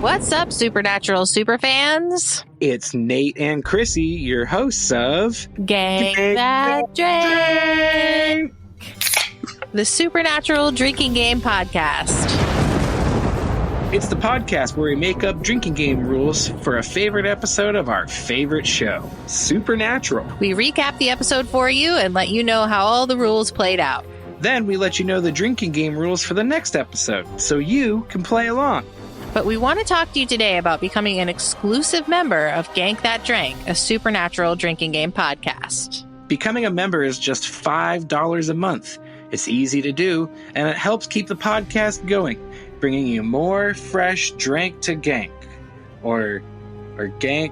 What's up, Supernatural superfans? It's Nate and Krissy, your hosts of Gank That Drank, the Supernatural Drinking Game Podcast. It's the podcast where we make up drinking game rules for a favorite episode of our favorite show, Supernatural. We recap the episode for you and let you know how all the rules played out. Then we let you know the drinking game rules for the next episode, so you can play along. But we want to talk to you today about becoming an exclusive member of Gank That Drank, a Supernatural drinking game podcast. Becoming a member is just $5 a month. It's easy to do, and it helps keep the podcast going, bringing you more fresh drink to gank. Or gank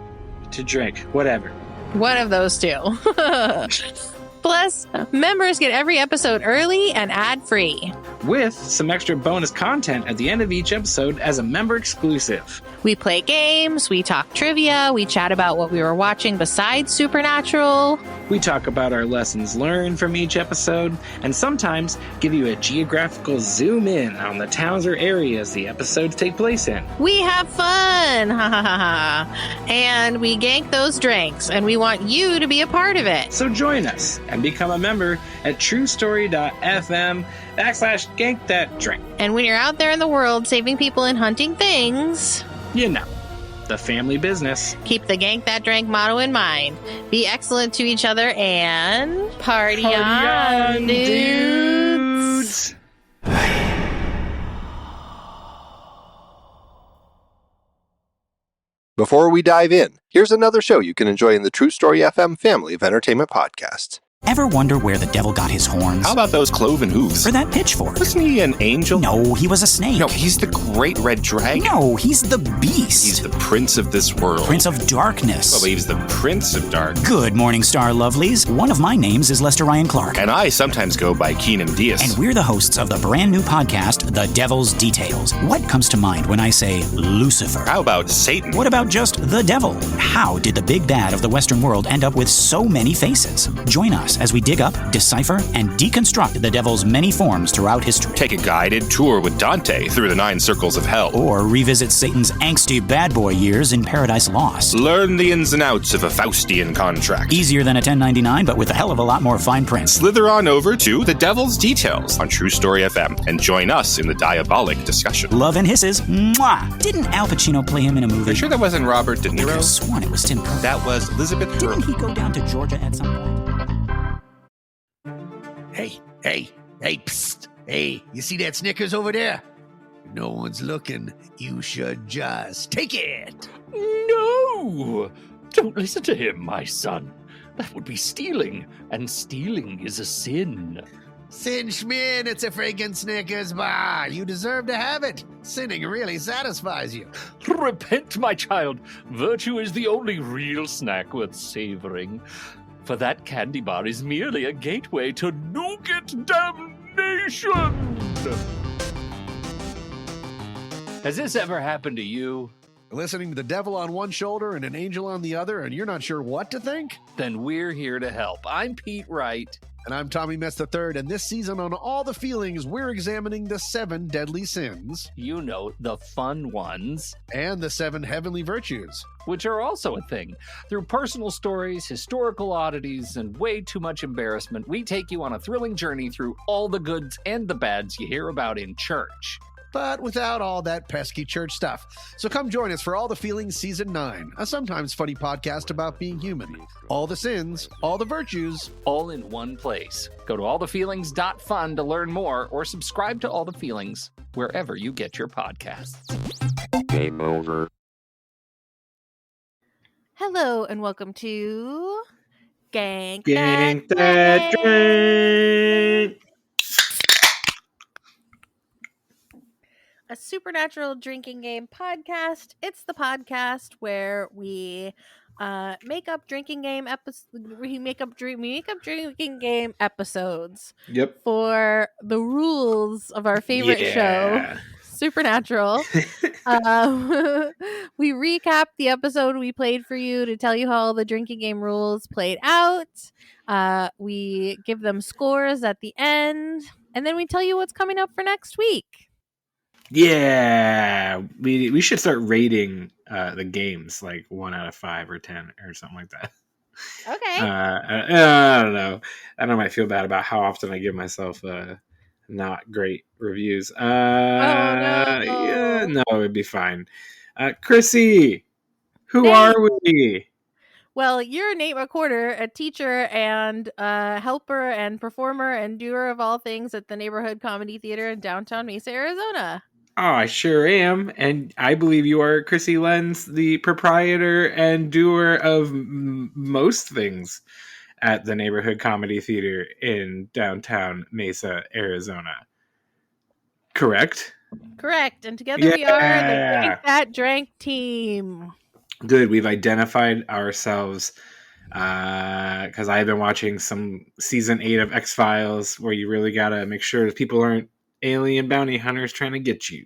to drink, whatever. One of those two. Plus, members get every episode early and ad-free, with some extra bonus content at the end of each episode as a member exclusive. We play games, we talk trivia, we chat about what we were watching besides Supernatural. We talk about our lessons learned from each episode, and sometimes give you a geographical zoom in on the towns or areas the episodes take place in. We have fun! Ha ha ha ha. And we gank those drinks, and we want you to be a part of it. So join us and become a member at truestory.fm/Gank That Drank. And when you're out there in the world saving people and hunting things, you know, the family business. Keep the Gank That Drank motto in mind. Be excellent to each other and party on, dudes. Before we dive in, here's another show you can enjoy in the True Story FM family of entertainment podcasts. Ever wonder where the devil got his horns? How about those cloven hooves? Or that pitchfork? Wasn't he an angel? No, he was a snake. No, he's the great red dragon. No, he's the beast. He's the prince of this world. Prince of darkness. Well, he's the prince of dark. Good morning, star lovelies. One of my names is Lester Ryan Clark. And I sometimes go by Keenan Diaz. And we're the hosts of the brand new podcast, The Devil's Details. What comes to mind when I say Lucifer? How about Satan? What about just the devil? How did the big bad of the Western world end up with so many faces? Join us as we dig up, decipher, and deconstruct the devil's many forms throughout history. Take a guided tour with Dante through the 9 circles of hell. Or revisit Satan's angsty bad boy years in Paradise Lost. Learn the ins and outs of a Faustian contract. Easier than a 1099, but with a hell of a lot more fine print. Slither on over to The Devil's Details on True Story FM and join us in the diabolic discussion. Love and hisses. Mwah! Didn't Al Pacino play him in a movie? Are you sure that wasn't Robert De I Niro? could have sworn it was Tim Curry. That was Elizabeth Didn't Hurley. he go down to Georgia at some point? Hey, psst. Hey, you see that Snickers over there? No one's looking. You should just take it. No! Don't listen to him, my son. That would be stealing, and stealing is a sin. Sin Schmin, it's a friggin' Snickers bar. You deserve to have it. Sinning really satisfies you. Repent, my child. Virtue is the only real snack worth savoring. For that candy bar is merely a gateway to nougat damnation. Has this ever happened to you? Listening to the devil on one shoulder and an angel on the other, and you're not sure what to think? Then we're here to help. I'm Pete Wright. And I'm Tommy Metz III, and this season on All the Feelings, we're examining the 7 deadly sins. You know, the fun ones. And the 7 heavenly virtues. Which are also a thing. Through personal stories, historical oddities, and way too much embarrassment, we take you on a thrilling journey through all the goods and the bads you hear about in church. But without all that pesky church stuff. So come join us for All the Feelings Season 9, a sometimes funny podcast about being human. All the sins, all the virtues. All in one place. Go to allthefeelings.fun to learn more, or subscribe to All the Feelings wherever you get your podcasts. Game over. Hello, and welcome to Gank That Drank. a Supernatural drinking game podcast. It's the podcast where we make up drinking game drinking game episodes. Yep. For the rules of our favorite show, Supernatural. We recap the episode we played for you to tell you how all the drinking game rules played out. We give them scores at the end, and then we tell you what's coming up for next week. Yeah, we should start rating the games like 1 out of 5 or 10 or something like that. Okay. I don't know. I might feel bad about how often I give myself not great reviews. Oh no. Yeah, no, it'd be fine. Krissy, who Nate. are we? Well, you're Nate McWhorter, a teacher and helper and performer and doer of all things at the Neighborhood Comedy Theater in downtown Mesa, Arizona. Oh, I sure am. And I believe you are Krissy Lenz, the proprietor and doer of most things at the Neighborhood Comedy Theater in downtown Mesa, Arizona. Correct? Correct. And together we are the Gank That Drank team. Good. We've identified ourselves because I've been watching some season 8 of X-Files where you really got to make sure that people aren't alien bounty hunters trying to get you.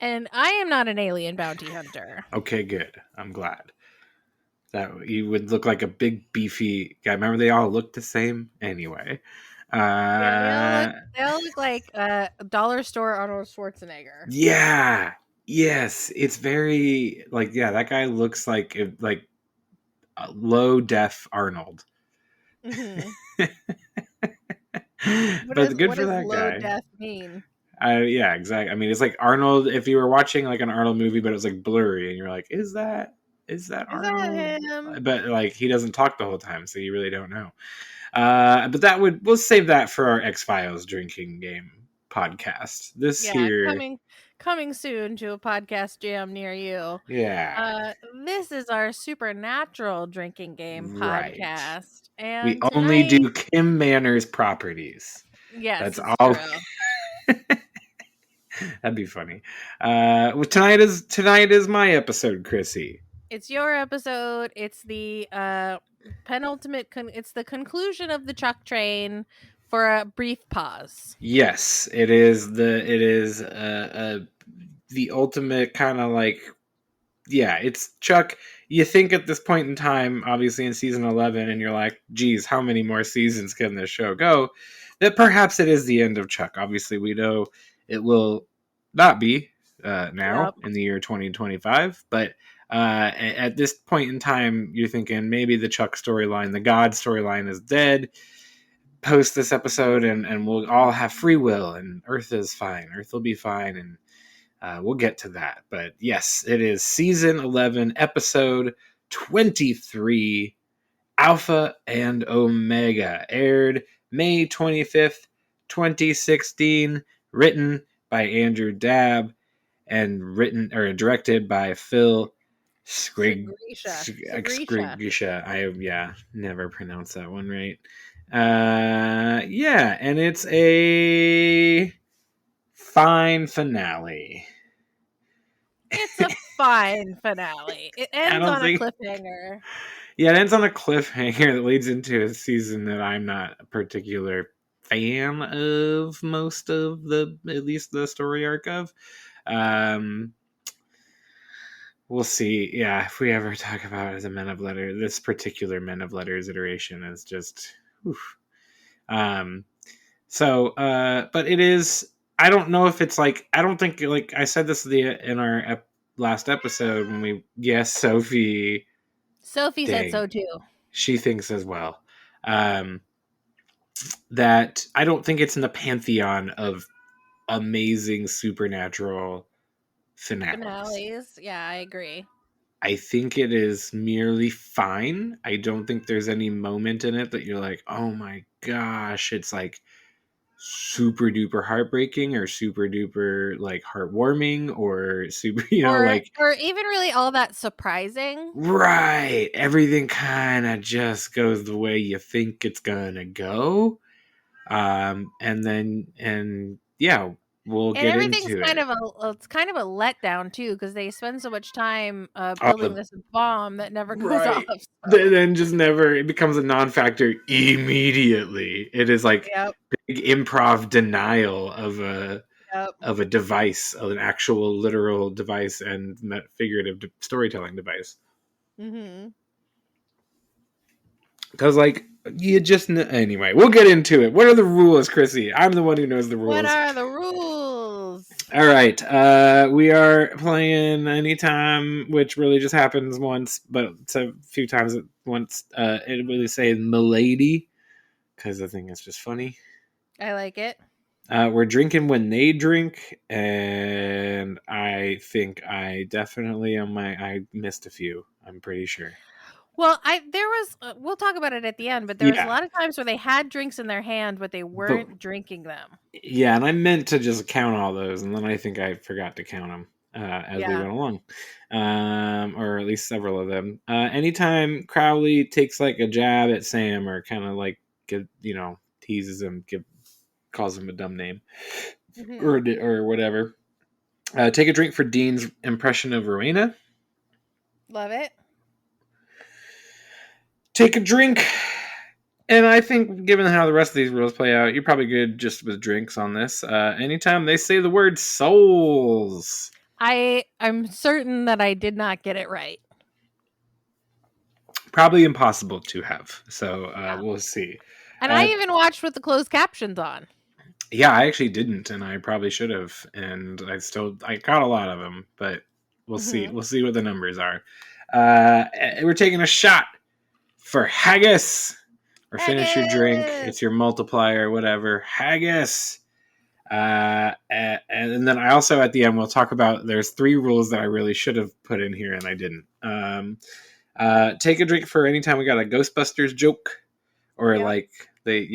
And I am not an alien bounty hunter. Okay, good. I'm glad. That you would look like a big beefy guy. Remember they all looked the same? Anyway. Yeah, they all look like a dollar store Arnold Schwarzenegger. Yeah. Yes. It's very like, yeah, that guy looks like a low def Arnold. Mm-hmm. But good what for does that low guy. def mean? Yeah, exactly. I mean, it's like Arnold. If you were watching like an Arnold movie, but it was like blurry, and you're like, "Is that Arnold?" That him? But like, he doesn't talk the whole time, so you really don't know. But we'll save that for our X-Files drinking game podcast. Coming soon to a podcast jam near you. Yeah. This is our supernatural drinking game podcast, and we only do Kim Manners properties. Yes, that's all. True. That'd be funny. Tonight is my episode, Krissy. It's your episode. It's the penultimate. It's the conclusion of the Chuck train for a brief pause. Yes, it is the ultimate kind of like, yeah, it's Chuck. You think at this point in time, obviously in season 11, and you're like, geez, how many more seasons can this show go? That perhaps it is the end of Chuck. Obviously, we know it will not be now in the year 2025, but at this point in time, you're thinking maybe the Chuck storyline, the God storyline, is dead post this episode, and we'll all have free will, and Earth is fine. Earth will be fine, and we'll get to that. But yes, it is season 11, episode 23, Alpha and Omega, aired May 25th, 2016, written by Andrew Dabb, and directed by Phil Sgrigrisha. I never pronounced that one right. And it's a fine finale. It's a fine finale. It ends on a cliffhanger. Yeah, it ends on a cliffhanger that leads into a season that I'm not a particular fan of most of at least the story arc of. We'll see. Yeah, if we ever talk about it as a Men of Letters, this particular Men of Letters iteration is just, oof. But it is. I don't know if it's like. I don't think like I said this in our last episode when we. Yes, Sophie. Sophie said so too. She thinks as well. That I don't think it's in the pantheon of amazing supernatural finales. Yeah, I agree. I think it is merely fine. I don't think there's any moment in it that you're like, oh my gosh, it's like super duper heartbreaking or super duper like heartwarming or super, or even really all that surprising. Right. Everything kind of just goes the way you think it's gonna go. We'll get into it. It's kind of a letdown too, because they spend so much time building this bomb that never goes off. So. Then just never, it becomes a non-factor immediately. It is like big improv denial of a device, of an actual literal device and figurative storytelling device. Mm-hmm. Because you just anyway, we'll get into it. What are the rules, Krissy? I'm the one who knows the rules. What are the rules? All right. We are playing Anytime, which really just happens once, but it's a few times at once. It really say Milady, because I think it's just funny. I like it. We're drinking when they drink, and I think I definitely I missed a few. I'm pretty sure. Well, there was we'll talk about it at the end, but there was a Yeah. lot of times where they had drinks in their hand, but they weren't drinking them. Yeah, and I meant to just count all those, and then I think I forgot to count them as we went along, or at least several of them. Anytime Crowley takes like a jab at Sam, or kind of like teases him, calls him a dumb name, or whatever. Take a drink for Dean's impression of Rowena. Love it. Take a drink. And I think, given how the rest of these rules play out, you're probably good just with drinks on this. Anytime they say the word souls. I'm certain that I did not get it right. Probably impossible to have. So we'll see. And I even watched with the closed captions on. Yeah, I actually didn't, and I probably should have. And I got a lot of them, but we'll see. We'll see what the numbers are. We're taking a shot for haggis. Or finish your drink. It's your multiplier, whatever. Haggis. And then I also, at the end, we'll talk about, there's 3 rules that I really should have put in here and I didn't. Take a drink for anytime we got a Ghostbusters joke. Or like, they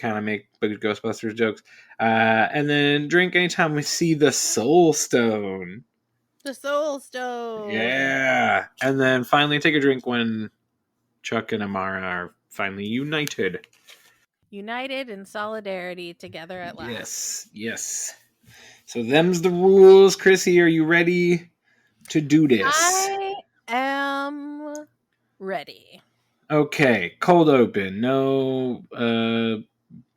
kind of make big Ghostbusters jokes. And then drink anytime we see the Soul Stone. The Soul Stone. Yeah. And then finally take a drink when Chuck and Amara are finally united in solidarity together at last. Yes. So them's the rules. Krissy, are you ready to do this? I am ready. Okay, cold open. No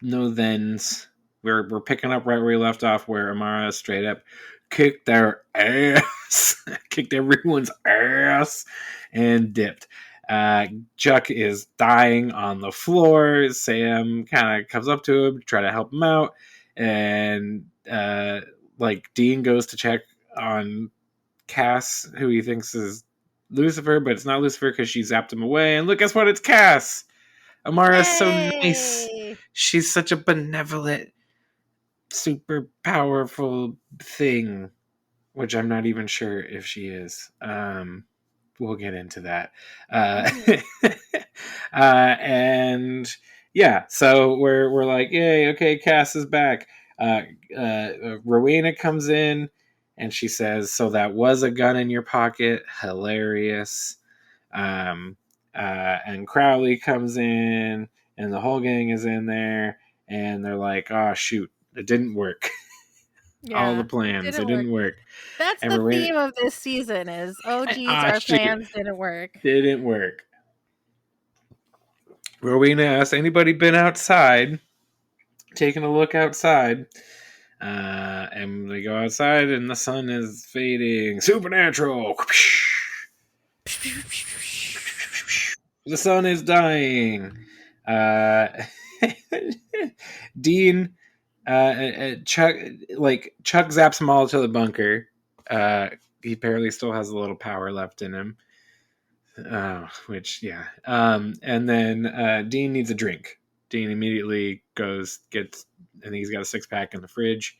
thens. We're picking up right where we left off, where Amara straight up kicked their ass, kicked everyone's ass, and dipped. Chuck is dying on the floor. Sam kind of comes up to him to try to help him out, and Dean goes to check on Cass, who he thinks is Lucifer, but it's not Lucifer because she zapped him away. And look, guess what? It's Cass. Amara's so nice. She's such a benevolent, super powerful thing, which I'm not even sure if she is. We'll get into that. And yeah, so we're like, yay, okay, Cass is back. Rowena comes in and she says, so that was a gun in your pocket. Hilarious. And Crowley comes in and the whole gang is in there and they're like, oh shoot, it didn't work. Yeah, all the plans. It didn't work. That's the theme of this season is, oh geez, our plans didn't work. Didn't work. Rowena asked, anybody been outside? Taking a look outside. And they go outside and the sun is fading. Supernatural. The sun is dying. Dean... Chuck zaps them all to the bunker. He apparently still has a little power left in him. And then Dean needs a drink. Dean immediately goes, and he's got a 6-pack in the fridge,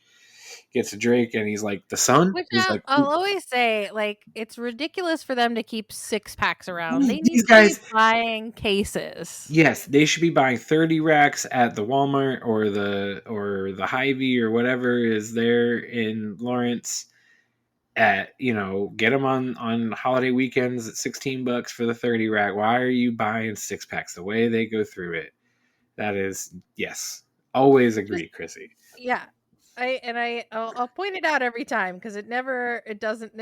gets a drink, and he's like, the sun? Which I'll always say, it's ridiculous for them to keep 6-packs around. They need to be buying cases. Yes, they should be buying 30 racks at the Walmart or the Hy-Vee or whatever is there in Lawrence. Get them on holiday weekends at $16 for the 30 rack. Why are you buying 6-packs? The way they go through it, that is, yes, always agree, Krissy. Yeah. I'll point it out every time because it never doesn't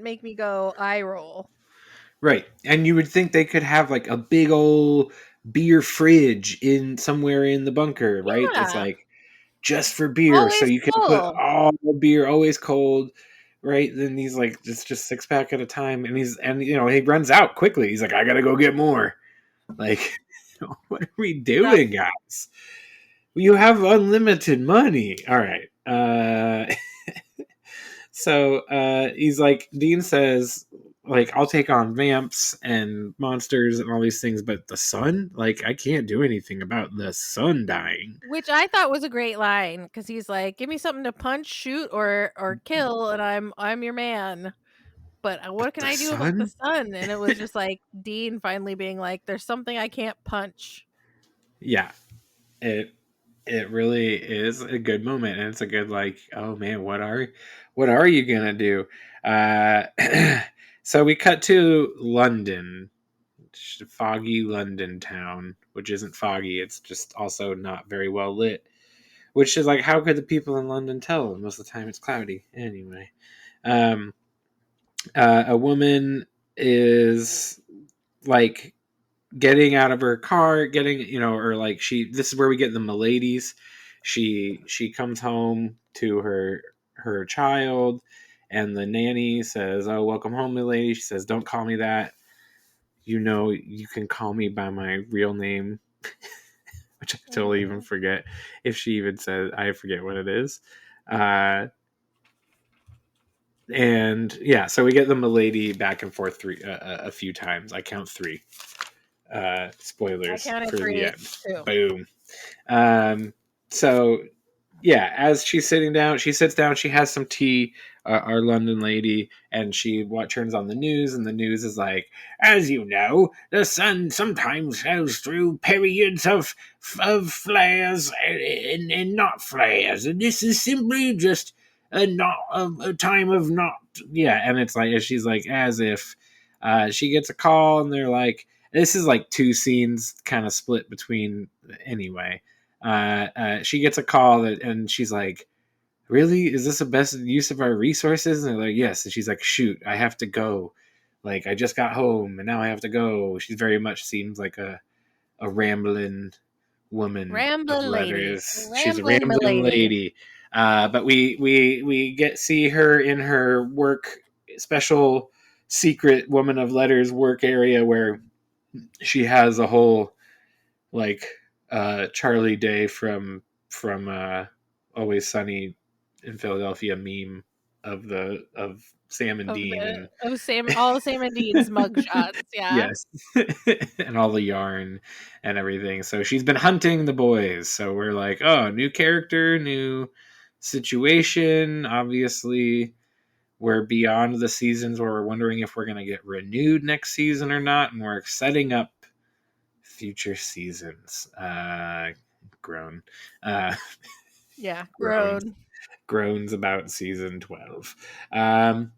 make me go eye roll. Right. And you would think they could have like a big old beer fridge in somewhere in the bunker, right? Yeah. It's like just for beer. Always so you can put all the beer always cold, right? Then he's like, it's just 6-pack at a time. And he runs out quickly. He's like, I gotta go get more. Like, what are we doing, guys? You have unlimited money. All right. So he's like, Dean says, like, I'll take on vamps and monsters and all these things, but the sun, like, I can't do anything about the sun dying. Which I thought was a great line, because he's like, "Give me something to punch, shoot, or kill, and I'm your man." But what can The I do about the sun? sun? And it was just like Dean finally being like, "There's something I can't punch." Yeah, it really is a good moment, and it's a good, like, oh man, what are you gonna do? So we cut to London, foggy London town, which isn't foggy, it's just also not very well lit. Which is like, how could the people in London tell? Most of the time it's cloudy. Anyway. Um, a woman is like getting out of her car, or like this is where we get the miladies. She comes home to her child, and the nanny says, "Oh, welcome home, milady." She says, "Don't call me that. You can call me by my real name," which I totally even forget if she even said. I forget what it is. And yeah, so we get the milady back and forth a few times. I count 3. Spoilers I counted for 3 the end. too. Boom. So yeah, as she sits down, she has some tea, our London lady, and she turns on the news, and the news is like, as you know, the sun sometimes goes through periods of flares and not flares, and this is simply just a time of not, yeah. And it's like, she's like, as if she gets a call, and they're like, this is like 2 scenes kind of split between, anyway. She gets a call and she's like, really? Is this the best use of our resources? And they're like, yes. And she's like, shoot, I have to go. Like, I just got home and now I have to go. She very much seems like a rambling woman of Rambling lady. letters. She's a Rambling rambling milady. lady. But we see her in her work, special secret woman of letters work area, where she has a whole, like, Charlie Day from Always Sunny in Philadelphia meme of Sam and Dean, and All Sam and Dean's mugshots. Yeah. yes, and all the yarn and everything. So she's been hunting the boys. So we're like, oh, new character, new situation. Obviously, we're beyond the seasons where we're wondering if we're going to get renewed next season or not, and we're setting up future seasons. Groan. Yeah, grown. Groans about season 12. Rowena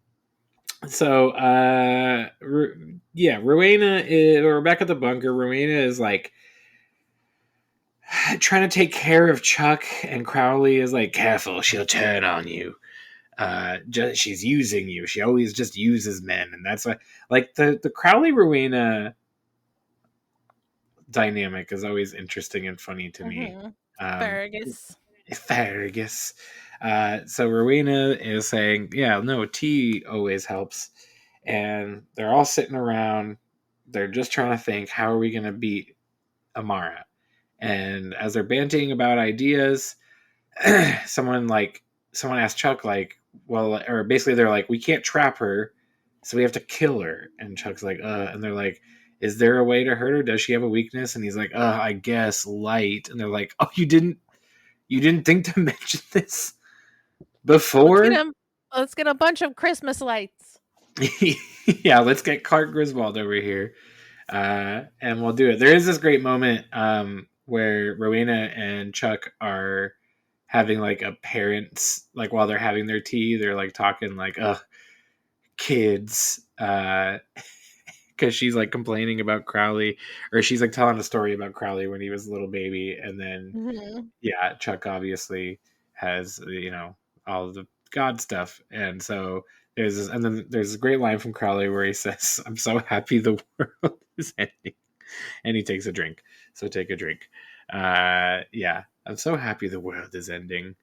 is, or back at the bunker, Rowena is like trying to take care of Chuck, and Crowley is like, careful, she'll turn on you. She's using you. She always just uses men, and that's why, like, the Crowley Rowena dynamic is always interesting and funny to me. Asparagus. So Rowena is saying, yeah, no, tea always helps. And they're all sitting around. They're just trying to think, how are we going to beat Amara? And as they're banting about ideas, someone asked Chuck, like, well, or basically they're like, we can't trap her, so we have to kill her. And Chuck's like, and they're like, is there a way to hurt her? Does she have a weakness? And he's like, I guess light. And they're like, oh, you didn't think to mention this before? Let's get a bunch of Christmas lights. Yeah, let's get Clark Griswold over here, and we'll do it. There is this great moment where Rowena and Chuck are having like a parents, like, while they're having their tea, they're like talking like, kids, because she's like complaining about Crowley, or she's like telling a story about Crowley when he was a little baby, and then yeah, Chuck obviously has, all of the God stuff, and so there's a great line from Crowley where he says, "I'm so happy the world is ending," and he takes a drink. So take a drink. Yeah, I'm so happy the world is ending.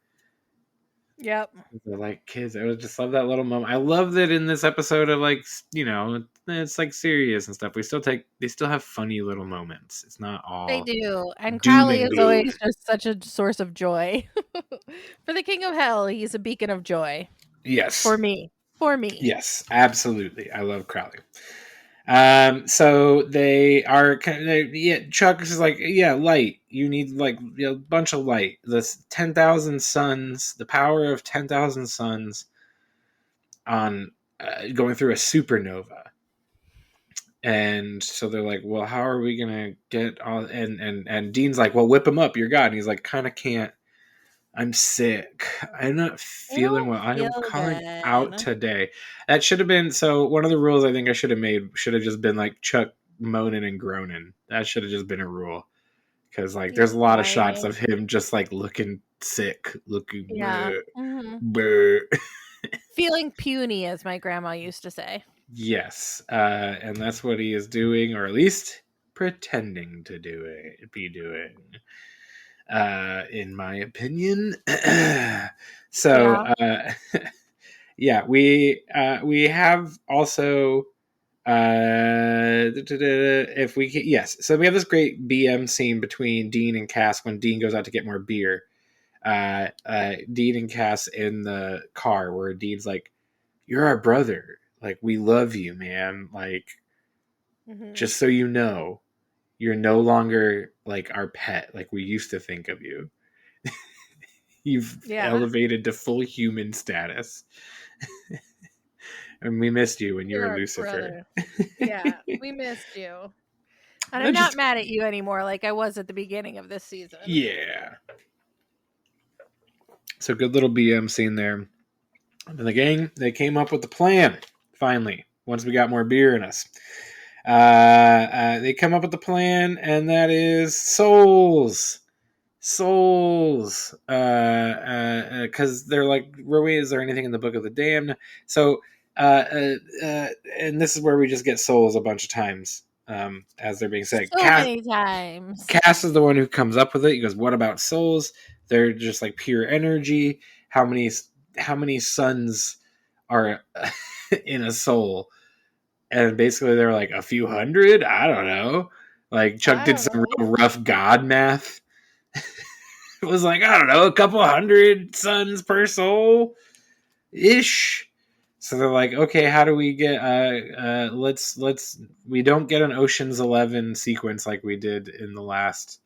Yep. They're like kids. I just love that little moment. I love that in this episode of, like, it's like serious and stuff. They still have funny little moments. It's not all They do. And doom Crowley and is gloom. always just such a source of joy. For the King of Hell, he's a beacon of joy. Yes. For me. Yes, absolutely. I love Crowley. So they are kind of, Chuck is like, light. You need like a bunch of light. This 10,000 suns, the power of 10,000 suns on going through a supernova. And so they're like, well, how are we gonna get all? And Dean's like, well, whip him up. You're God. And he's like, kind of can't. I'm sick. I'm not feeling well. I am calling out today. That should have been so. One of the rules I think I should have made should have just been like Chuck moaning and groaning. That should have just been a rule because like there's a lot of shots of him just like looking sick, looking bleh. Feeling puny, as my grandma used to say. Yes, and that's what he is doing, or at least pretending to be doing. In my opinion. So we have also if we can, yes, so we have this great BM scene between Dean and Cass when Dean goes out to get more beer. Dean and Cass in the car where Dean's like, you're our brother, like we love you, man, like just so you know, you're no longer like our pet like we used to think of you. You've elevated to full human status. And we missed you when you were Lucifer. Yeah, we missed you. And I'm not mad at you anymore like I was at the beginning of this season. Yeah. So good little BM scene there. And the gang, they came up with the plan, finally, once we got more beer in us. They come up with the plan, and that is souls. Because they're like, Rowena, is there anything in the Book of the Damned? So, and this is where we just get souls a bunch of times, as they're being said. Many times. Cass is the one who comes up with it. He goes, what about souls? They're just like pure energy. How many suns are in a soul? And basically they're like a few hundred. I don't know. Like Chuck did some real rough God math. It was like, I don't know, a couple hundred suns per soul ish. So they're like, okay, how do we get we don't get an Ocean's 11 sequence like we did in the last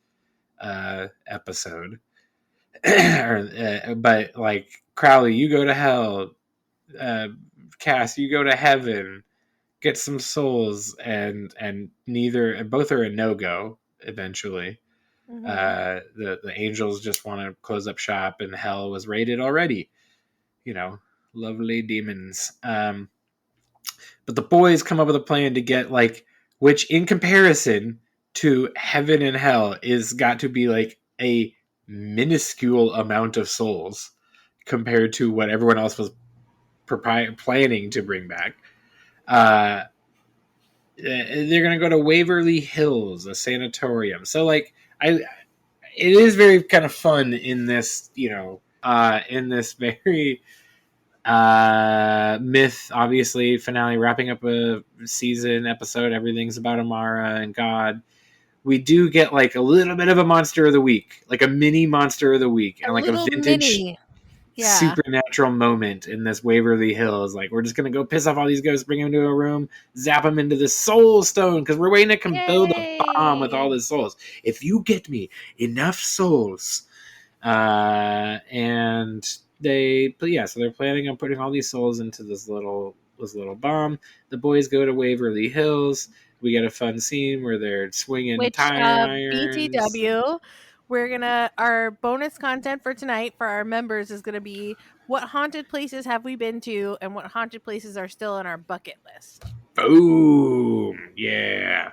episode. But like Crowley, you go to hell, Cass, you go to heaven, get some souls, and both are a no-go eventually. The angels just want to close up shop, and hell was raided already. Lovely demons. But the boys come up with a plan to get like, which in comparison to heaven and hell is got to be like a minuscule amount of souls compared to what everyone else was planning to bring back. They're going to go to Waverly Hills, a sanatorium. So like, it is very kind of fun in this, in this very myth, obviously, finale, wrapping up a season episode. Everything's about Amara and God. We do get like a little bit of a monster of the week, like a mini monster of the week, and like a vintage supernatural moment in this Waverly Hills. Like, we're just going to go piss off all these ghosts, bring them to a room, zap them into the soul stone, because we're waiting to build a bomb with all the souls. If you get me enough souls. And so they're planning on putting all these souls into this little bomb. The boys go to Waverly Hills. We get a fun scene where they're swinging tire irons. BTW, our bonus content for tonight for our members is going to be what haunted places have we been to and what haunted places are still on our bucket list. Boom. Yeah.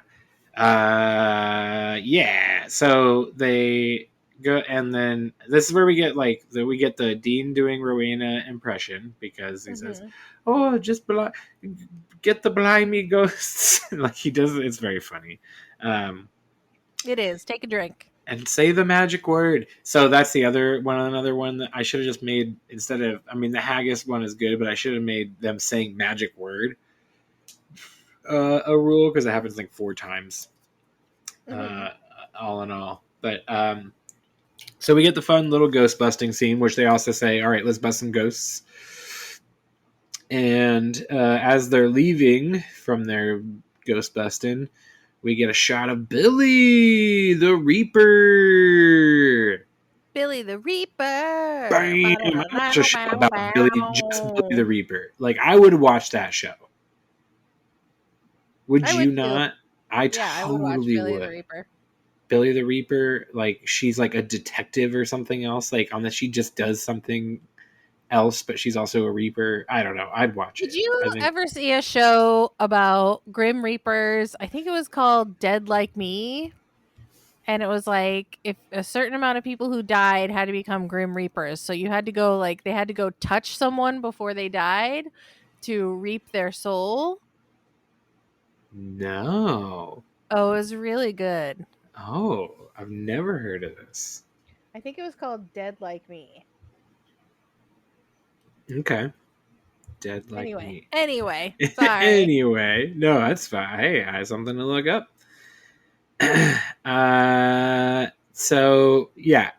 So they go, and then this is where we get the Dean doing Rowena impression, because he says, "Oh, just get the blimey ghosts." Like he does. It's very funny. It is. Take a drink and say the magic word. So that's another one that I should have just made instead of. I mean, the haggis one is good, but I should have made them saying magic word a rule, because it happens like 4 times. All in all, but so we get the fun little ghost busting scene, which they also say, all right, let's bust some ghosts. And as they're leaving from their ghost busting, we get a shot of Billy the Reaper. Billy the Reaper. Bam! I watch a show about just Billy the Reaper. Like, I would watch that show. Would I you would too. not? I I would watch totally Billy the would. Reaper. Billy the Reaper, like, she's like a detective or something else. Like, on that she just does something else, but she's also a Reaper. I don't know. I'd watch it. Did you I think ever see a show about Grim Reapers? I think it was called Dead Like Me. And it was like if a certain amount of people who died had to become Grim Reapers. So you had to go they had to go touch someone before they died to reap their soul. no. Oh, it was really good. Oh, I've never heard of this. I think it was called Dead Like Me. Okay. Dead like me. Anyway, sorry. Anyway, no, that's fine. Hey, I have something to look up. So yeah,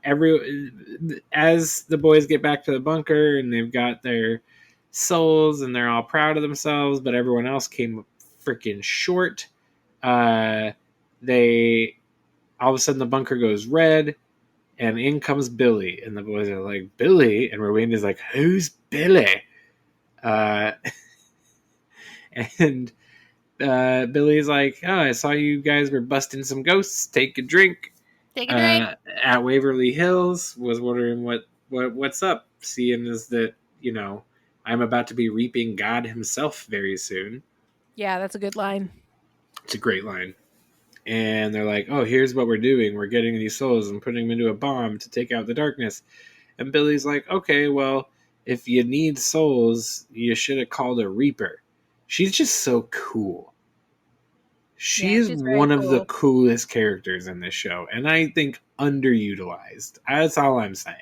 as the boys get back to the bunker and they've got their souls and they're all proud of themselves, but everyone else came freaking short. They all of a sudden the bunker goes red, and in comes Billy, and the boys are like, Billy, and Rowena's like, who's Billy? And Billy's like, oh, I saw you guys were busting some ghosts. Take a drink. Take a drink. At Waverly Hills. Was wondering what's up, seeing as that, I'm about to be reaping God himself very soon. Yeah, that's a good line. It's a great line. And they're like, oh, here's what we're doing. We're getting these souls and putting them into a bomb to take out the darkness. And Billy's like, okay, well, if you need souls, you should have called a Reaper. She's just so cool. She's one of the coolest characters in this show, and I think underutilized. That's all I'm saying.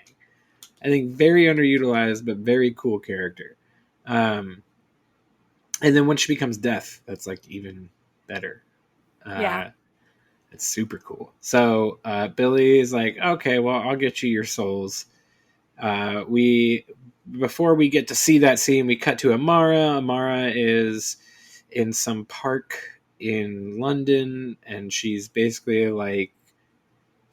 I think very underutilized, but very cool character. And then when she becomes Death, that's like even better. Yeah. It's super cool. So Billy is like, okay, well, I'll get you your souls. Before we get to see that scene, we cut to Amara. Amara is in some park in London, and she's basically like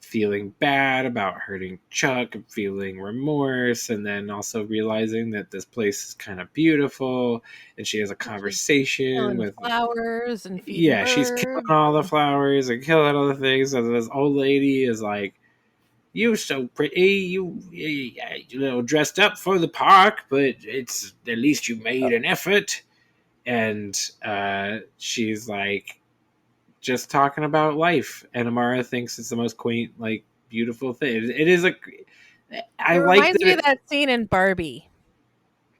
feeling bad about hurting Chuck, feeling remorse, and then also realizing that this place is kind of beautiful. And she has a conversation with flowers and feeding birds. She's killing all the flowers and killing all the things. And this old lady is like, "You so pretty, you dressed up for the park, but it's at least you made an effort." And she's like, just talking about life, and Amara thinks it's the most quaint, like, beautiful thing. It is a. I like. Reminds me of that scene in Barbie.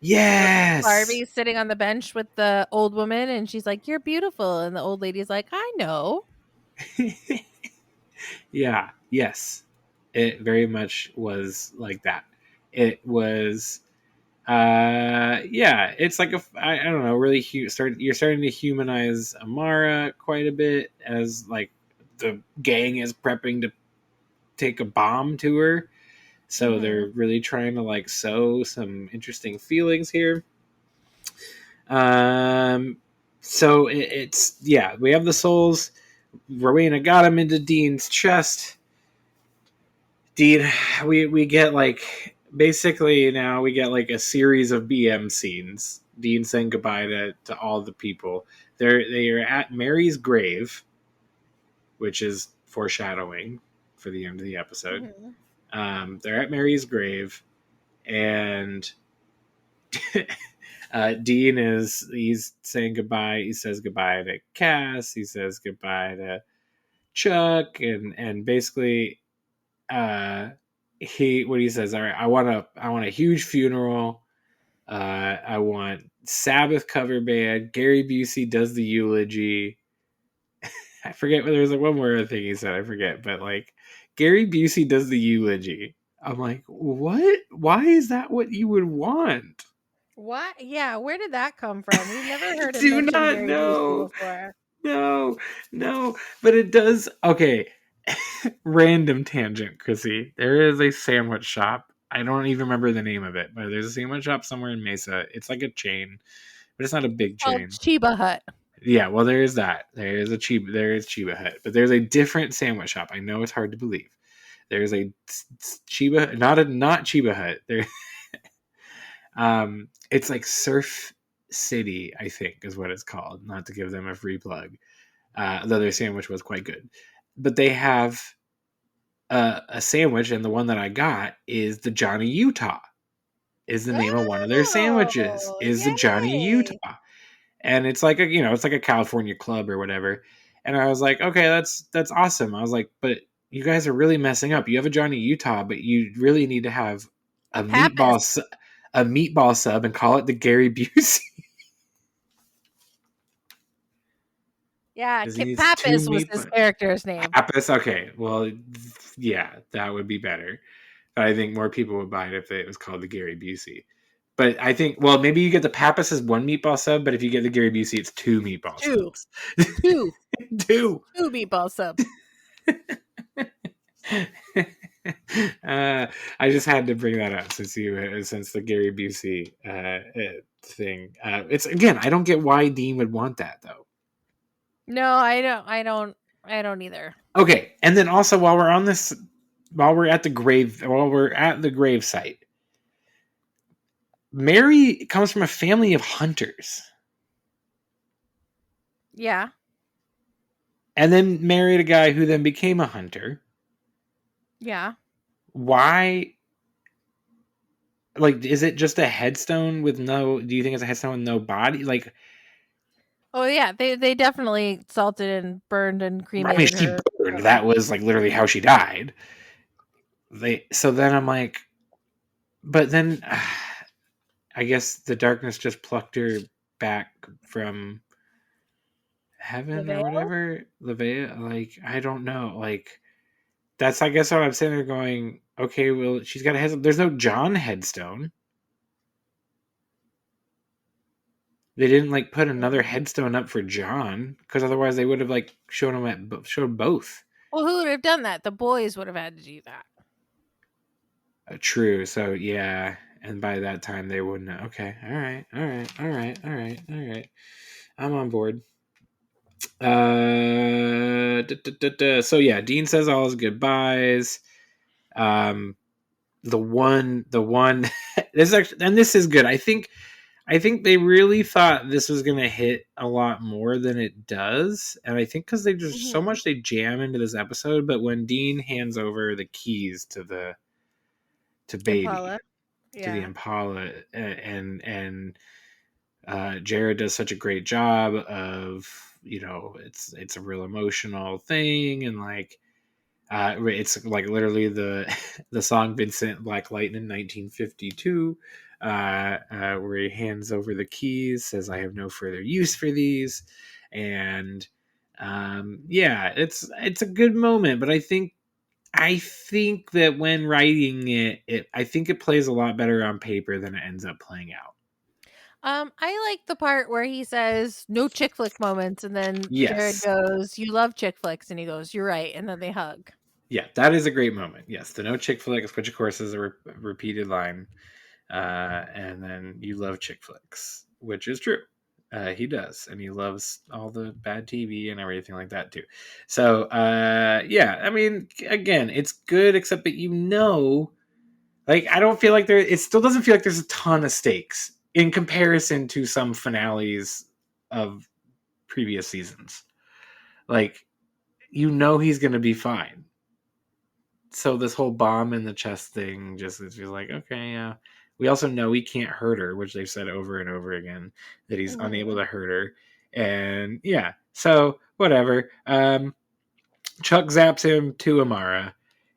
Yes, Barbie's sitting on the bench with the old woman, and she's like, "You're beautiful," and the old lady's like, "I know." Yeah. Yes, it very much was like that. It was. Yeah, it's like I don't know, really you're starting to humanize Amara quite a bit as like the gang is prepping to take a bomb to her, so they're really trying to like sow some interesting feelings here. So it's we have the souls. Rowena got him into Dean's chest. Dean, we get like basically now we get like a series of BM scenes. Dean saying goodbye to all the people. They are at Mary's grave, which is foreshadowing for the end of the episode. They're at Mary's grave, and Dean he's saying goodbye. He says goodbye to Cass. He says goodbye to Chuck, and basically. He says, all right, I want a huge funeral. I want Sabbath cover band. Gary Busey does the eulogy. I forget whether there's one more thing he said. I forget, but like Gary Busey does the eulogy. I'm like, what? Why is that what you would want? What? Yeah, where did that come from? We've never heard of Do not Gary know. Busey before. No, but it does. Okay. Random tangent, Krissy. There is a sandwich shop I don't even remember the name of it, but there's a sandwich shop somewhere in Mesa. It's like a chain, but it's not a big chain. Chiba Hut. Yeah, well, there is that. There is Chiba Hut, but there's a different sandwich shop. I know it's hard to believe. There's a Chiba, not Chiba Hut. There, it's like Surf City, I think, is what it's called. Not to give them a free plug, though their sandwich was quite good. But they have a sandwich, and the one that I got is the Johnny Utah. Is the name of one of their sandwiches? Is the Johnny Utah? And it's like it's like a California club or whatever. And I was like, okay, that's awesome. I was like, but you guys are really messing up. You have a Johnny Utah, but you really need to have a meatball sub and call it the Gary Busey. Yeah, Kip Pappas was his character's name. Pappas, okay. Well, yeah, that would be better. I think more people would buy it if it was called the Gary Busey. But I think, well, maybe you get the Pappas as one meatball sub, but if you get the Gary Busey, it's two meatball subs. Two meatball subs. I just had to bring that up since the Gary Busey thing. It's again, I don't get why Dean would want that though. No, I don't either. Okay, and then also while we're at the grave site, Mary comes from a family of hunters. Yeah. And then married a guy who then became a hunter. Yeah. Why? Like, is it just a headstone with no... Do you think it's a headstone with no body? Like... Oh, yeah. They definitely salted and burned and cremated I mean, she burned. That was, like, literally how she died. So then I'm like... But then... I guess the darkness just plucked her back from heaven or whatever. Levea, like, I don't know. Like, that's, I guess, what I'm sitting there going, okay, well, she's got a headstone. There's no John headstone. They didn't, like, put another headstone up for John, because otherwise they would have, like, showed both. Well, who would have done that? The boys would have had to do that. True. So, yeah. And by that time, they wouldn't have. Okay. All right. I'm on board. So yeah, Dean says all his goodbyes. The one. This is good. I think they really thought this was going to hit a lot more than it does, and I think because there's so much they jam into this episode. But when Dean hands over the keys to Baby. Impala. To the Impala, and Jared does such a great job of, it's a real emotional thing, and like it's like literally the song Vincent Black Light in 1952, where he hands over the keys, says, "I have no further use for these," and it's a good moment, but I think that when writing it, I think it plays a lot better on paper than it ends up playing out. I like the part where he says no chick flick moments, and then Jared goes, "You love chick flicks," and he goes, "You're right," and then they hug. Yeah, that is a great moment. Yes, the no chick flicks, which of course is a repeated line, and then you love chick flicks, which is true. He does, and he loves all the bad TV and everything like that too. So, yeah, I mean, again, it's good, except that like, I don't feel like it still doesn't feel like there's a ton of stakes in comparison to some finales of previous seasons. Like, he's going to be fine. So this whole bomb in the chest thing just is like, okay, yeah. We also know he can't hurt her, which they've said over and over again, that he's unable to hurt her. And yeah, so whatever. Chuck zaps him to Amara,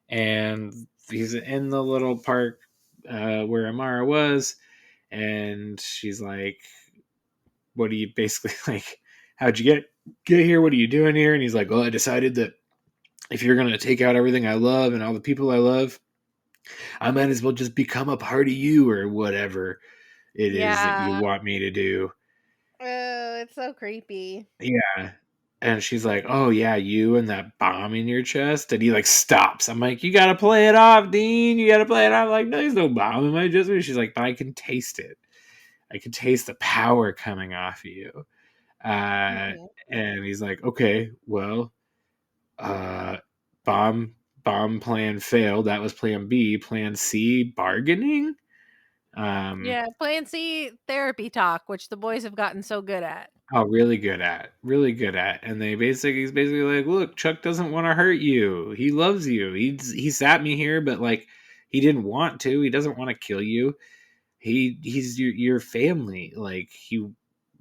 and he's in the little park where Amara was, and she's like, what do you basically like, how'd you get here? What are you doing here? And he's like, well, I decided that if you're going to take out everything I love and all the people I love, I might as well just become a part of you, or whatever it is that you want me to do. Oh, it's so creepy. Yeah. And she's like, "Oh yeah, you and that bomb in your chest." And he like stops. I'm like, "You gotta play it off, Dean. You gotta play it off." I'm like, "No, there's no bomb in my chest." She's like, "But I can taste it. I can taste the power coming off of you." And he's like, "Okay, well, uh, bomb plan failed. That was plan B. Plan C, bargaining." Yeah, Plan C therapy talk, which the boys have gotten so good at. Oh, really good at, really good at. And he's basically like, "Look, Chuck doesn't want to hurt you. He loves you. He sat me here, but like, he didn't want to. He doesn't want to kill you. He's your family. Like, he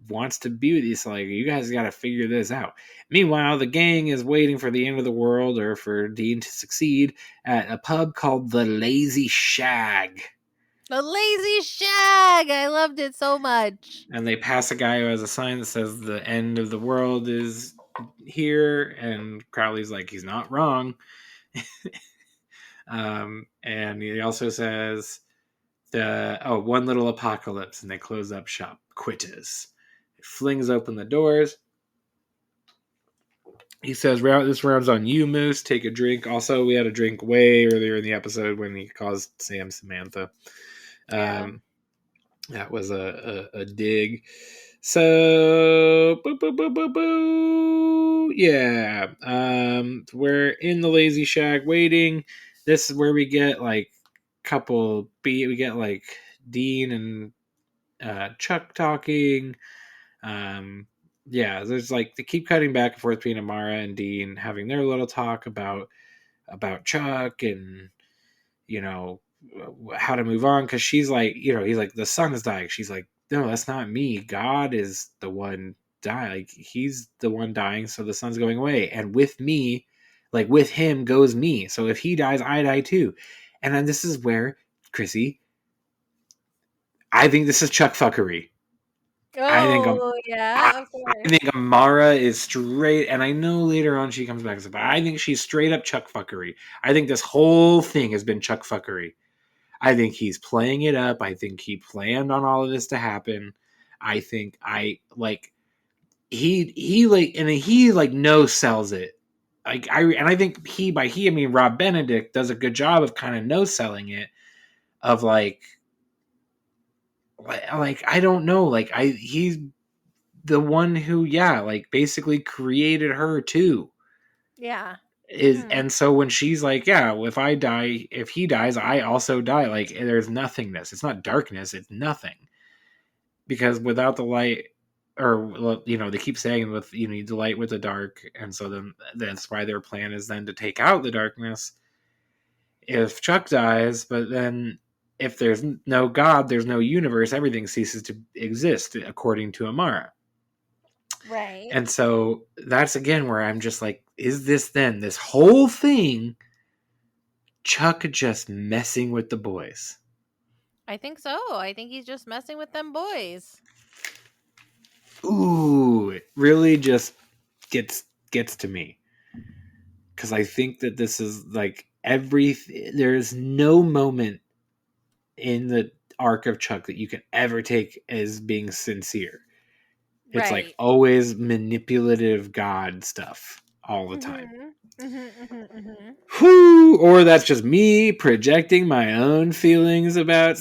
wants to be with you. So like, you guys got to figure this out." Meanwhile, the gang is waiting for the end of the world or for Dean to succeed at a pub called the Lazy Shag. The Lazy Shag! I loved it so much. And they pass a guy who has a sign that says the end of the world is here, and Crowley's like, he's not wrong. And he also says one little apocalypse, and they close up shop. Quitters. It flings open the doors. He says, "This round's on you, Moose. Take a drink." Also, we had a drink way earlier in the episode when he calls Sam Samantha. Yeah. That was a dig. So, boo, boo, boo, boo, boo. Yeah. We're in the Lazy Shack waiting. This is where we get like we get like Dean and Chuck talking. Yeah, there's like they keep cutting back and forth between Amara and Dean having their little talk about Chuck and you know how to move on, because she's like, he's like, the sun is dying. She's like, no, that's not me. God is the one dying. Like, he's the one dying, so the sun's going away, and with me, like with him goes me. So if he dies, I die too. And then this is where, Krissy, I think this is Chuck fuckery. Yeah, of course. I think Amara is straight, and I know later on she comes back, but I think she's straight up Chuck fuckery. I think this whole thing has been Chuck fuckery. I think he's playing it up. I think he planned on all of this to happen. I think he no sells it. I think I mean Rob Benedict does a good job of kind of no selling it, of like I don't know, he's the one who basically created her too. Yeah. And so when she's like, yeah, if he dies, I also die. Like, there's nothingness. It's not darkness. It's nothing. Because without the light, or they keep saying you need the light with the dark, and so then that's why their plan is then to take out the darkness. If Chuck dies, but then if there's no God, there's no universe. Everything ceases to exist, according to Amara. Right. And so that's again where I'm just like, is this whole thing Chuck just messing with the boys? I think so. I think he's just messing with them boys. Ooh, it really just gets to me. Because I think that this is like there's no moment in the arc of Chuck that you can ever take as being sincere. It's like always manipulative God stuff all the time. Whew, or that's just me projecting my own feelings about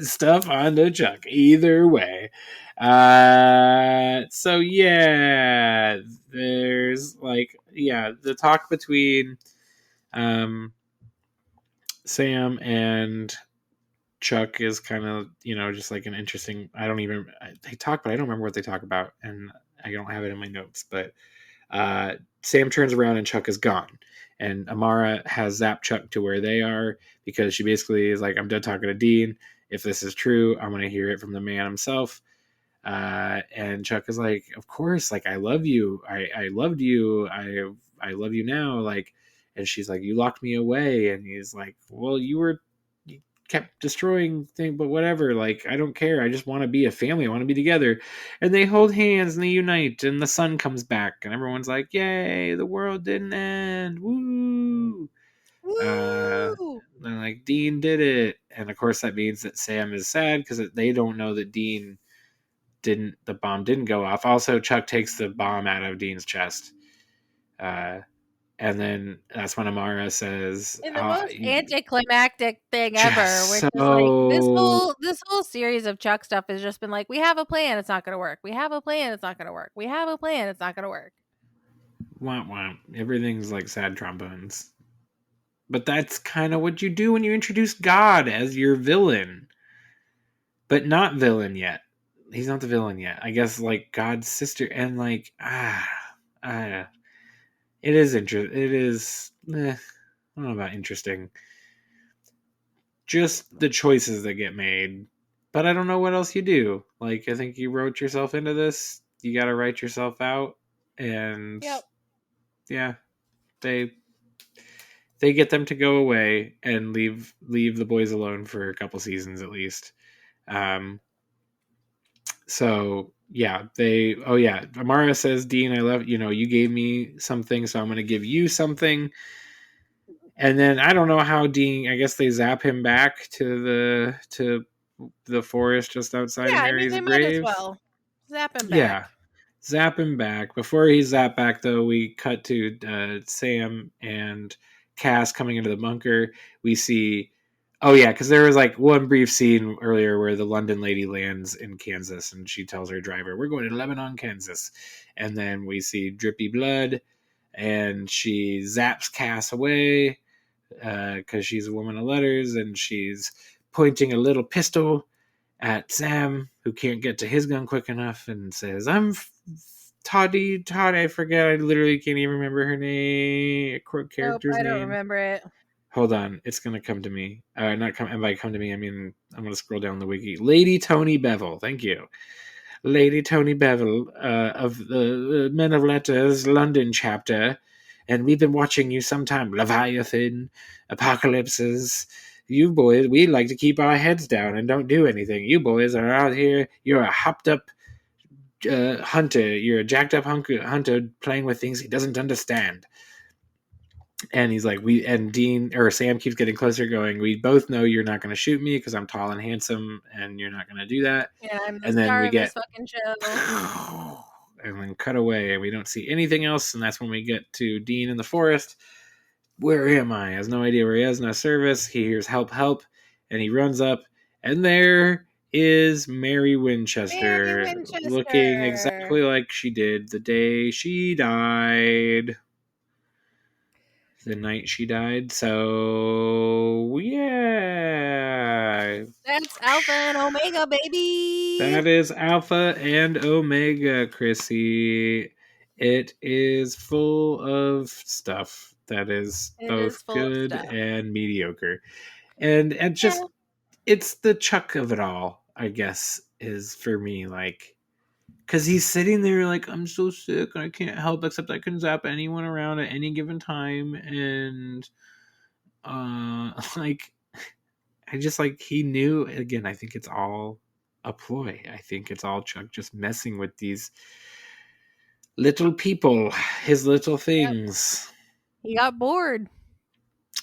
stuff onto Chuck. Either way. So yeah, there's the talk between Sam and Chuck is kind of, just like an interesting, they talk, but I don't remember what they talk about, and I don't have it in my notes, but Sam turns around and Chuck is gone. And Amara has zapped Chuck to where they are, because she basically is like, I'm done talking to Dean. If this is true, I'm going to hear it from the man himself. And Chuck is like, of course, like, I love you. I loved you. I love you now. Like, and she's like, you locked me away. And he's like, well, you kept destroying things, but whatever, like, I don't care. I just want to be a family. I want to be together. And they hold hands and they unite, and the sun comes back, and everyone's like, yay, the world didn't end. Woo! And like, Dean did it. And of course that means that Sam is sad, because they don't know that Dean the bomb didn't go off. Also, Chuck takes the bomb out of Dean's chest. And then that's when Amara says, In the most anticlimactic thing Just ever, which is like this whole series of Chuck stuff has just been like, we have a plan, it's not gonna work. We have a plan, it's not gonna work. We have a plan, it's not gonna work. womp womp. Everything's like sad trombones. But that's kind of what you do when you introduce God as your villain. But not villain yet. He's not the villain yet. I guess like God's sister and like it is interesting. It is I don't know about interesting. Just the choices that get made. But I don't know what else you do. Like I think you wrote yourself into this. You got to write yourself out and yeah, they get them to go away and leave the boys alone for a couple seasons at least. So yeah, Amara says, Dean, I love you gave me something, so I'm going to give you something. And then I don't know how Dean, I guess they zap him back to the forest just outside of Mary's they grave. might as well zap him back. Yeah, zap him back. Before he zapped back, though, we cut to Sam and Cass coming into the bunker. We see, because there was like one brief scene earlier where the London lady lands in Kansas and she tells her driver, we're going to Lebanon, Kansas. And then we see drippy blood and she zaps Cass away because she's a woman of letters and she's pointing a little pistol at Sam, who can't get to his gun quick enough, and says, I'm Todd, I forget, I literally can't even remember her name, character's name. I don't remember it. Hold on, it's going to come to me. Not come, and by come to me, I mean, I'm going to scroll down the wiki. Lady Tony Bevel, thank you. Lady Tony Bevel of the Men of Letters London chapter, and we've been watching you sometime. Leviathan, Apocalypses. You boys, we like to keep our heads down and don't do anything. You boys are out here. You're a hopped up hunter. You're a jacked up hunter playing with things he doesn't understand. And he's like, Sam keeps getting closer, going, we both know you're not going to shoot me because I'm tall and handsome and you're not going to do that. Yeah, I'm the star of this fucking show. And then cut away and we don't see anything else. And that's when we get to Dean in the forest. Where am I? He has no idea where he is, no service. He hears help, and he runs up, and there is Mary Winchester, looking exactly like she did the day she died. The night she died. So, yeah. That's Alpha and Omega, baby. That is Alpha and Omega, Krissy. It is full of stuff that is both good and mediocre. And it's the Chuck of it all, I guess, is for me, like, because he's sitting there like, I'm so sick, I can't help except I can zap anyone around at any given time, and like, I just, like, he knew, again, I think it's all a ploy. I think it's all Chuck just messing with these little people, his little things. Yep. He got bored.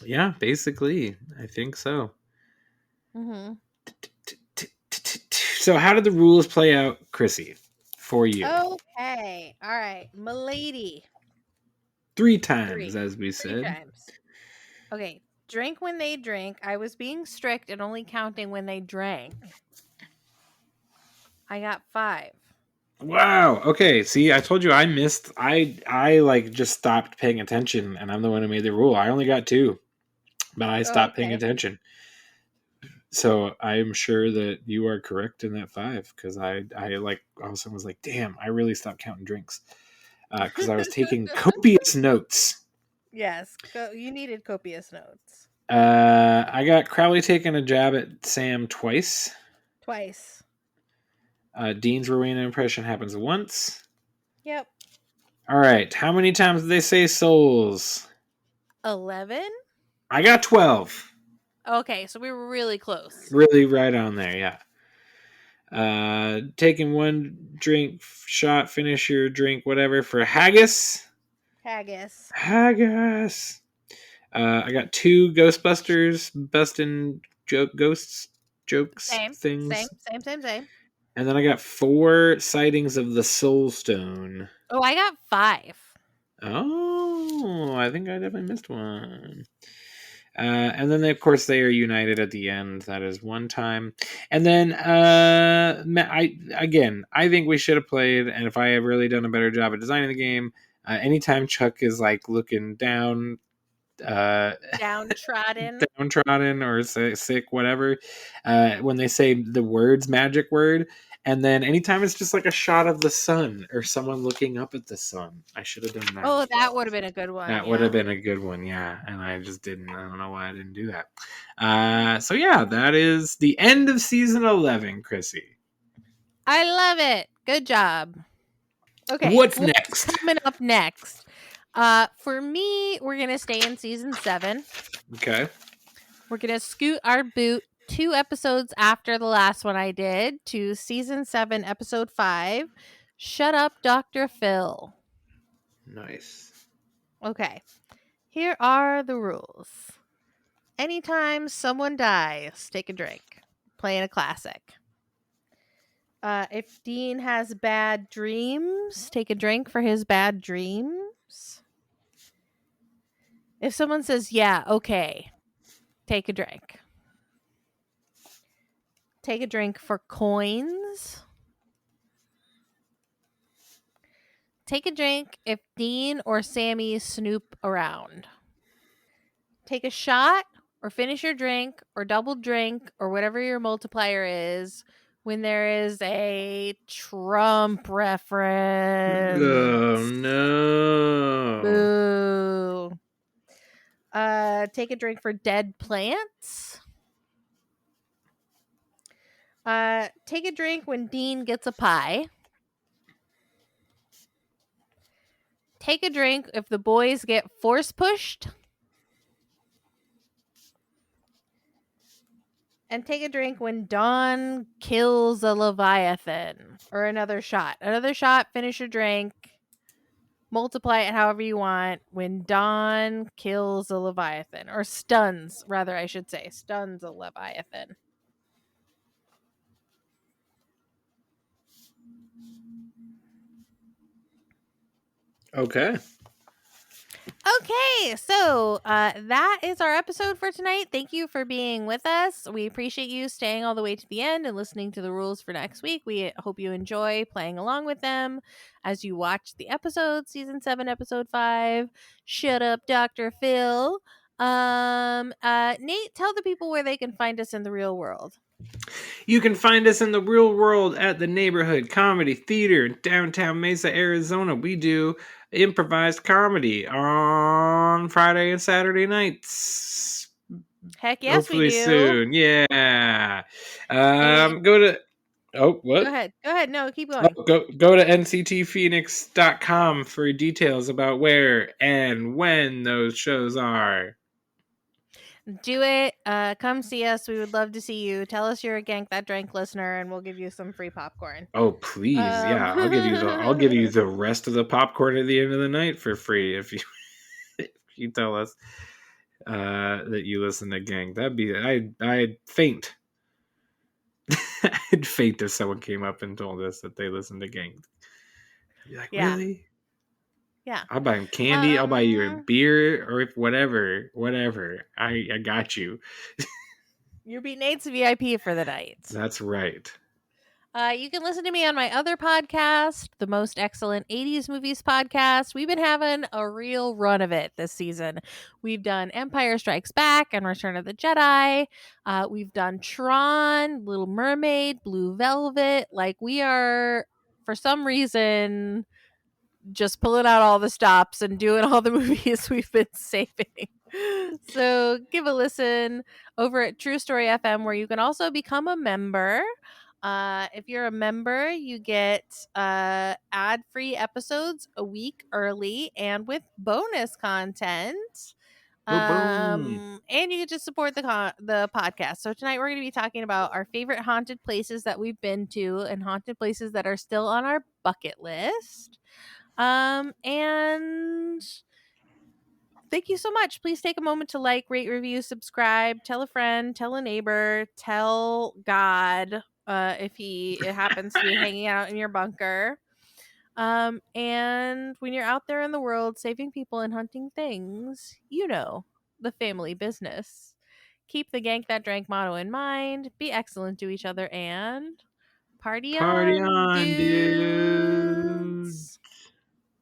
Yeah, basically. I think so. Mm-hmm. So how did the rules play out, Krissy, for you? Okay. All right. Milady. 3 times, as we said. 3 times. Okay. Drink when they drink. I was being strict and only counting when they drank. I got 5. Wow. Okay. See, I told you I missed. I like just stopped paying attention, and I'm the one who made the rule. I only got 2, but I stopped paying attention. So I'm sure that you are correct in that 5, because I like also was like, damn, I really stopped counting drinks because I was taking copious notes. Yes, you needed copious notes. I got Crowley taking a jab at Sam twice. Dean's Rowena impression happens once. Yep. All right. How many times did they say souls? 11? I got 12. Okay, so we were really close. Really right on there, yeah. Taking 1 drink, shot, finish your drink, whatever, for Haggis. I got 2 Ghostbusters busting jokes, same, things. Same. And then I got 4 sightings of the Soul Stone. Oh, I got 5. Oh, I think I definitely missed one. And then, of course, they are united at the end. That is one time. And then, I think we should have played, and if I had really done a better job of designing the game, anytime Chuck is like looking down, Downtrodden. downtrodden or sick, whatever, when they say the words magic word, and then anytime it's just like a shot of the sun or someone looking up at the sun. I should have done that. Oh, that would have been a good one. That would have been a good one, yeah. And I just didn't. I don't know why I didn't do that. So yeah, that is the end of season 11, Krissy. I love it. Good job. Okay. What's next? Coming up next? For me, we're gonna stay in season 7. Okay. We're gonna scoot our boot 2 episodes after the last one I did to season 7, episode 5. Shut up, Dr. Phil. Nice. Okay. Here are the rules. Anytime someone dies, take a drink. Playing a classic. If Dean has bad dreams, take a drink for his bad dreams. If someone says, yeah, okay, take a drink. Take a drink for coins. Take a drink if Dean or Sammy snoop around. Take a shot or finish your drink or double drink or whatever your multiplier is when there is a Trump reference. Oh no. Boo. Take a drink for dead plants. Take a drink when Dean gets a pie. Take a drink if the boys get force pushed. And take a drink when Dawn kills a Leviathan. Or another shot. Another shot, finish your drink. Multiply it however you want. When Dawn kills a Leviathan. Or stuns, rather, I should say. Stuns a Leviathan. Okay. Okay, so that is our episode for tonight. Thank you for being with us. We appreciate you staying all the way to the end and listening to the rules for next week. We hope you enjoy playing along with them as you watch the episode, season 7, episode 5. Shut up, Dr. Phil. Nate, tell the people where they can find us in the real world. You can find us in the real world at the Neighborhood Comedy Theater in downtown Mesa, Arizona. We do improvised comedy on Friday and Saturday nights. Heck yes, Hopefully we do. soon. Yeah. Go to... Oh, what? Go ahead. No, keep going. Oh, go to nctphoenix.com for details about where and when those shows are. Do it. Come see us. We would love to see you. Tell us you're a Gank That Drank listener, and we'll give you some free popcorn. Oh, please, yeah. I'll give you the rest of the popcorn at the end of the night for free if you tell us that you listen to Gank. That'd be I'd faint. I'd faint if someone came up and told us that they listened to Gank. I'd be like, Yeah. Really? Yeah. I'll buy him candy. I'll buy you a beer or whatever. I got you. You're beating Nate's VIP for the night. That's right. You can listen to me on my other podcast, the Most Excellent 80s Movies Podcast. We've been having a real run of it this season. We've done Empire Strikes Back and Return of the Jedi. We've done Tron, Little Mermaid, Blue Velvet. Like, we are, for some reason, just pulling out all the stops and doing all the movies we've been saving. So give a listen over at True Story FM, where you can also become a member. If you're a member, you get ad-free episodes a week early and with bonus content. And you can just support the podcast. So tonight we're going to be talking about our favorite haunted places that we've been to and haunted places that are still on our bucket list. And thank you so much. Please take a moment to like, rate, review, subscribe, tell a friend, tell a neighbor, tell God if it happens to be hanging out in your bunker. And when you're out there in the world saving people and hunting things, the family business. Keep the Gank That Drank motto in mind. Be excellent to each other and party Party on, on, dude.